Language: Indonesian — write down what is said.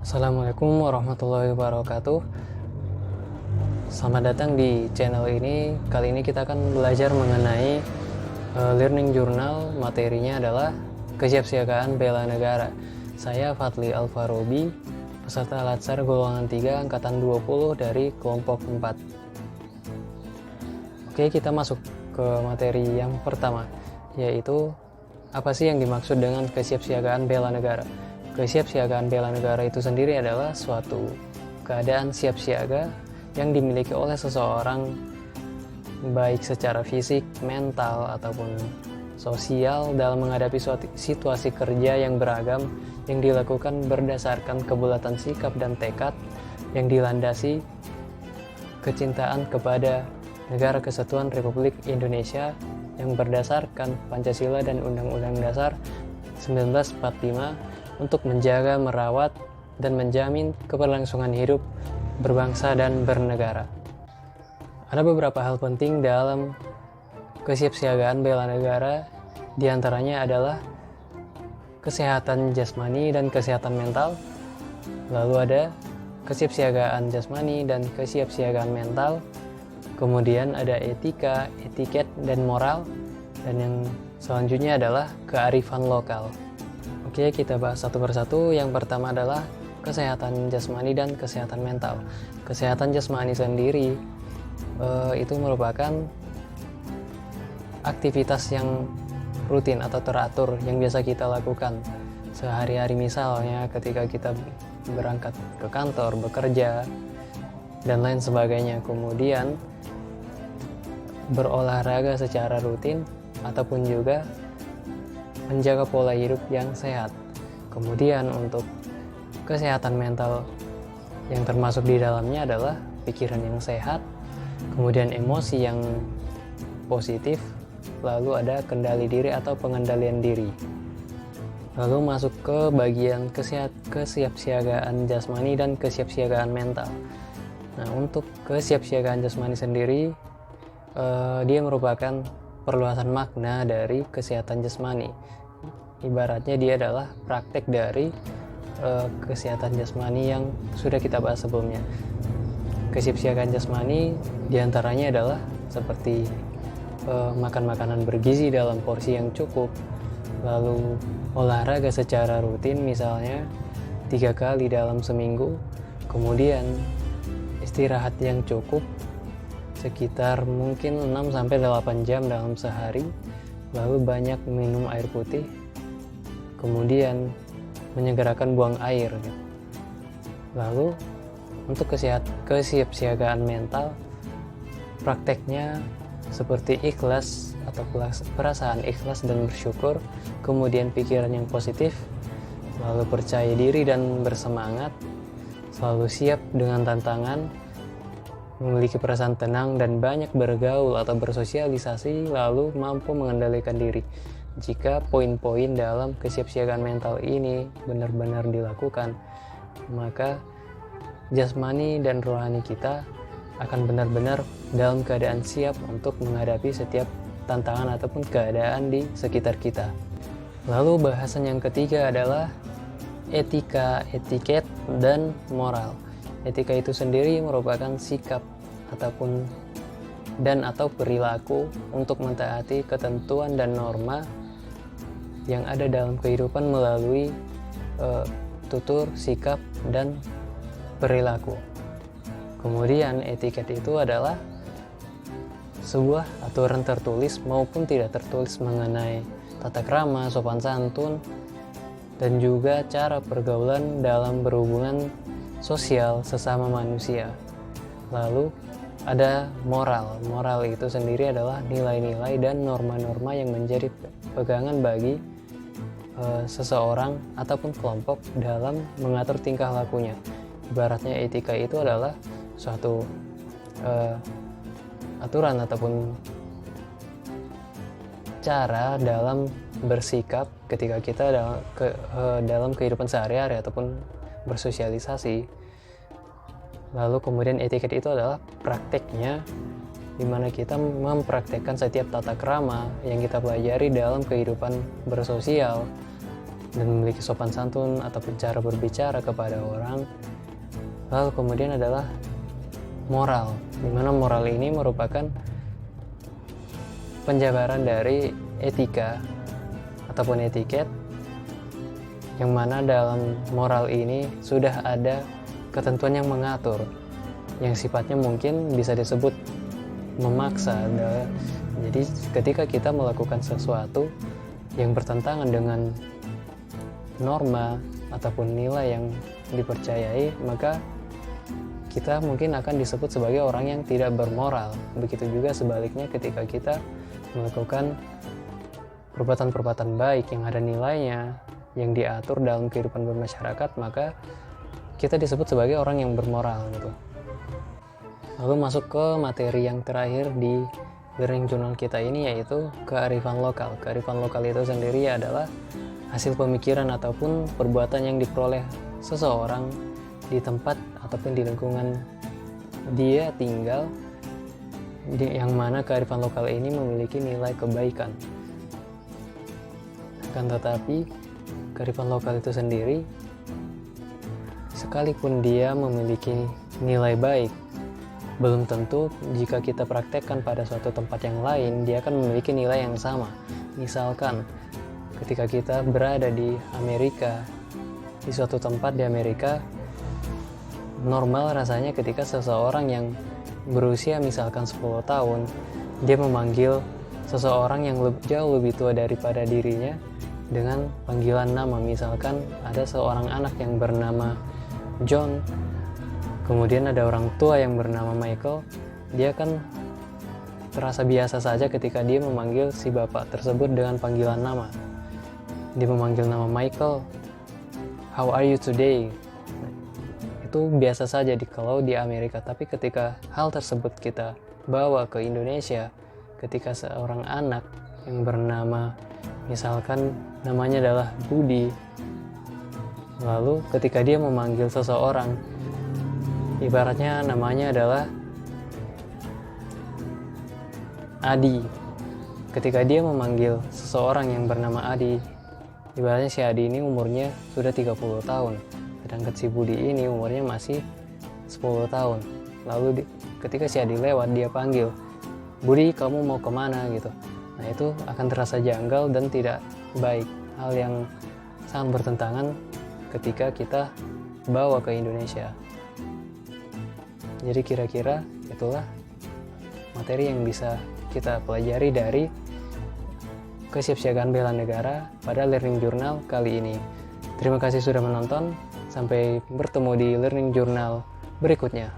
Assalamualaikum warahmatullahi wabarakatuh. Selamat datang di channel ini. Kali ini kita akan belajar mengenai learning journal. Materinya adalah kesiapsiagaan bela negara. Saya Fadli Alfarobi, peserta Latsar golongan 3 angkatan 20 dari kelompok 4. Oke, kita masuk ke materi yang pertama, yaitu apa sih yang dimaksud dengan kesiapsiagaan bela negara. Kesiapsiagaan bela negara itu sendiri adalah suatu keadaan siap siaga yang dimiliki oleh seseorang baik secara fisik, mental, ataupun sosial dalam menghadapi suatu situasi kerja yang beragam yang dilakukan berdasarkan kebulatan sikap dan tekad yang dilandasi kecintaan kepada Negara Kesatuan Republik Indonesia yang berdasarkan Pancasila dan Undang-Undang Dasar 1945 untuk menjaga, merawat, dan menjamin keberlangsungan hidup berbangsa dan bernegara. Ada beberapa hal penting dalam kesiapsiagaan bela negara, diantaranya adalah kesehatan jasmani dan kesehatan mental, lalu ada kesiapsiagaan jasmani dan kesiapsiagaan mental, kemudian ada etika, etiket, dan moral, dan yang selanjutnya adalah kearifan lokal. Oke, kita bahas satu persatu. Yang pertama adalah kesehatan jasmani dan kesehatan mental. Kesehatan jasmani sendiri itu merupakan aktivitas yang rutin atau teratur yang biasa kita lakukan sehari-hari, misalnya ketika kita berangkat ke kantor, bekerja, dan lain sebagainya. Kemudian berolahraga secara rutin ataupun juga menjaga pola hidup yang sehat. Kemudian untuk kesehatan mental yang termasuk di dalamnya adalah pikiran yang sehat, kemudian emosi yang positif, lalu ada kendali diri atau pengendalian diri. Lalu masuk ke bagian kesiapsiagaan jasmani dan kesiapsiagaan mental. Nah, untuk kesiapsiagaan jasmani sendiri dia merupakan perluasan makna dari kesehatan jasmani. Ibaratnya dia adalah praktek dari kesehatan jasmani yang sudah kita bahas sebelumnya. Kesiapsiagaan jasmani diantaranya adalah seperti makan makanan bergizi dalam porsi yang cukup, lalu olahraga secara rutin misalnya 3 kali dalam seminggu, kemudian istirahat yang cukup sekitar mungkin 6-8 jam dalam sehari, lalu banyak minum air putih, kemudian menyegerakan buang air. Lalu untuk kesiapsiagaan mental, prakteknya seperti ikhlas atau perasaan ikhlas dan bersyukur, kemudian pikiran yang positif, lalu percaya diri dan bersemangat, selalu siap dengan tantangan, memiliki perasaan tenang dan banyak bergaul atau bersosialisasi, lalu mampu mengendalikan diri. Jika poin-poin dalam kesiapsiagaan mental ini benar-benar dilakukan, maka jasmani dan rohani kita akan benar-benar dalam keadaan siap untuk menghadapi setiap tantangan ataupun keadaan di sekitar kita. Lalu bahasan yang ketiga adalah etika, etiket, dan moral. Etika itu sendiri merupakan sikap ataupun atau perilaku untuk mentaati ketentuan dan norma yang ada dalam kehidupan melalui tutur, sikap, dan perilaku. Kemudian etiket itu adalah sebuah aturan tertulis maupun tidak tertulis mengenai tata krama, sopan santun, dan juga cara pergaulan dalam berhubungan sosial sesama manusia. Lalu ada moral. Moral itu sendiri adalah nilai-nilai dan norma-norma yang menjadi pegangan bagi seseorang ataupun kelompok dalam mengatur tingkah lakunya. Ibaratnya etika itu adalah suatu aturan ataupun cara dalam bersikap ketika kita dalam kehidupan sehari-hari ataupun bersosialisasi. Lalu kemudian etiket itu adalah prakteknya, di mana kita mempraktekkan setiap tata krama yang kita pelajari dalam kehidupan bersosial, dan memiliki sopan santun ataupun cara berbicara kepada orang. Lalu kemudian adalah moral, di mana moral ini merupakan penjabaran dari etika ataupun etiket, yang mana dalam moral ini sudah ada ketentuan yang mengatur, yang sifatnya mungkin bisa disebut memaksa. Jadi ketika kita melakukan sesuatu yang bertentangan dengan norma ataupun nilai yang dipercayai, maka kita mungkin akan disebut sebagai orang yang tidak bermoral. Begitu juga sebaliknya, ketika kita melakukan perbuatan-perbuatan baik yang ada nilainya, yang diatur dalam kehidupan bermasyarakat, maka kita disebut sebagai orang yang bermoral gitu. Lalu masuk ke materi yang terakhir di learning journal kita ini, yaitu kearifan lokal. Kearifan lokal itu sendiri adalah hasil pemikiran ataupun perbuatan yang diperoleh seseorang di tempat ataupun di lingkungan dia tinggal, yang mana kearifan lokal ini memiliki nilai kebaikan. Akan tetapi kearifan lokal itu sendiri, sekalipun dia memiliki nilai baik, belum tentu jika kita praktekkan pada suatu tempat yang lain dia akan memiliki nilai yang sama. Misalkan ketika kita berada di Amerika, di suatu tempat di Amerika, normal rasanya ketika seseorang yang berusia misalkan 10 tahun, dia memanggil seseorang yang jauh lebih tua daripada dirinya dengan panggilan nama. Misalkan ada seorang anak yang bernama John, kemudian ada orang tua yang bernama Michael, dia kan terasa biasa saja ketika dia memanggil si bapak tersebut dengan panggilan nama. Dia memanggil nama Michael, how are you today? Itu biasa saja kalau di Amerika. Tapi ketika hal tersebut kita bawa ke Indonesia, ketika seorang anak yang bernama, misalkan namanya adalah Budi, lalu ketika dia memanggil seseorang, ibaratnya namanya adalah Adi, ketika dia memanggil seseorang yang bernama Adi, ibaratnya si Adi ini umurnya sudah 30 tahun, sedangkan si Budi ini umurnya masih 10 tahun. Lalu ketika si Adi lewat, dia panggil, Budi, kamu mau kemana gitu. Nah, itu akan terasa janggal dan tidak baik, hal yang sangat bertentangan ketika kita bawa ke Indonesia. Jadi kira-kira itulah materi yang bisa kita pelajari dari kesiapsiagaan bela negara pada Learning Journal kali ini. Terima kasih sudah menonton, sampai bertemu di Learning Journal berikutnya.